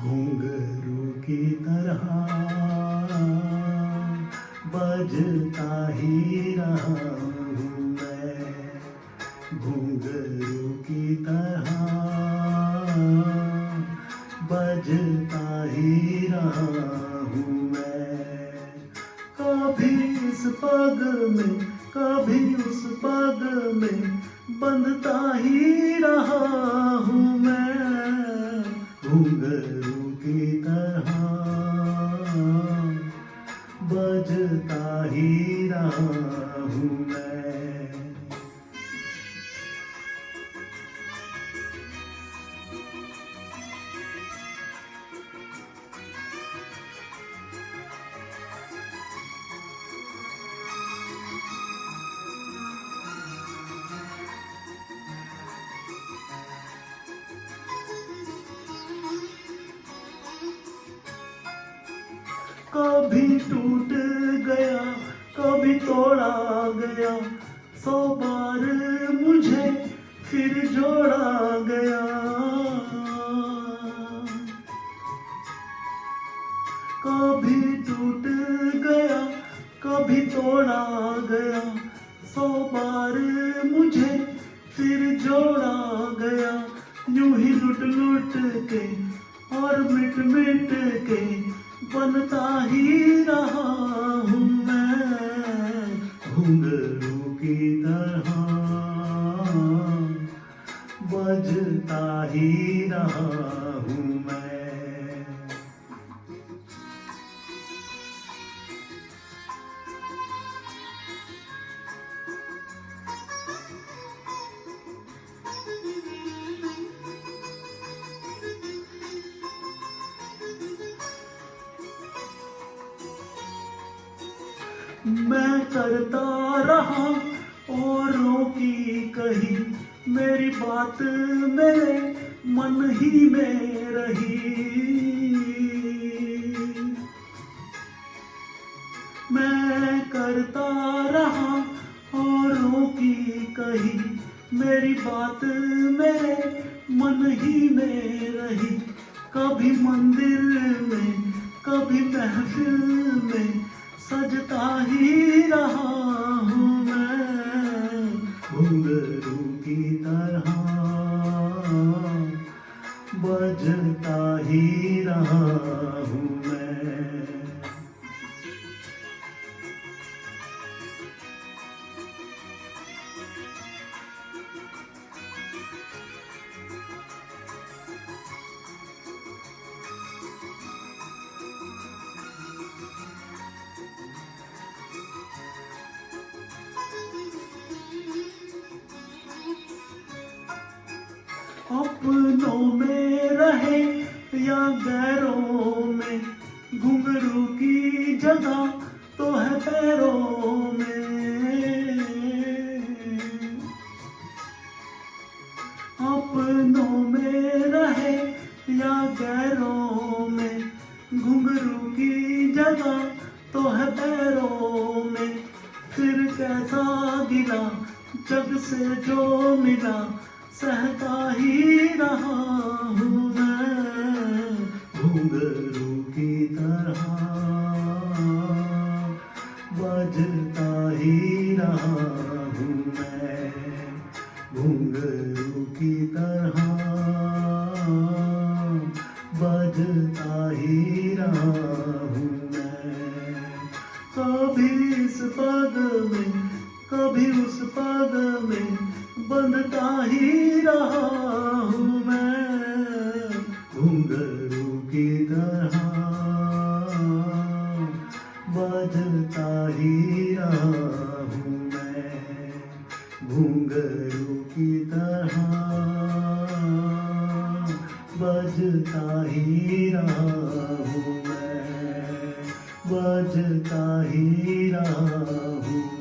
घुंघरू की तरह बजता ही रहा हूँ मैं, घुंघरू की तरह बजता ही रहा हूँ मैं। कभी इस पग में कभी उस पग में बंधता ही रहा हूँ मैं, घुंघरू की तरह बजता ही रहा हूँ मैं। कभी टूट गया कभी तोड़ा गया, 100 बार मुझे फिर जोड़ा गया। कभी टूट गया कभी तोड़ा गया, 100 बार मुझे फिर जोड़ा गया। यूं ही लुट लुट के और मिट मिट के बनता ही रहा हूँ मैं, घुंघरू की तरह बजता ही रहा हूँ मैं। मैं करता रहा औरों की कही, मेरी बात मेरे मन ही में रही। मैं करता रहा औरों की कही, मेरी बात मेरे मन ही में रही। कभी मंदिर में कभी महफिल में सजता ही रहा हूँ मैं, घुंघरू की तरह बजता ही रहा हूँ मैं। अपनों में रहे या गैरों में, घुंघरू की जगह तो है पैरों में। अपनों में रहे या गैरों में, घुंघरू की जगह तो है पैरों में। फिर कैसा गिला जग से जो मिला, सहता ही रहा हूँ मैं, घुंघरू की तरह बजता ही रहा हूँ मैं, घुंघरू की तरह बजता ही रहा हूँ मैं। कभी इस पग में कभी उस पग में बंधता ही रहा हूँ मैं, घुंघरू की तरह बजता ही रहा हूँ मैं, घुंघरू की तरह बजता ही रहा हूँ मैं, बजता ही रहा हूँ।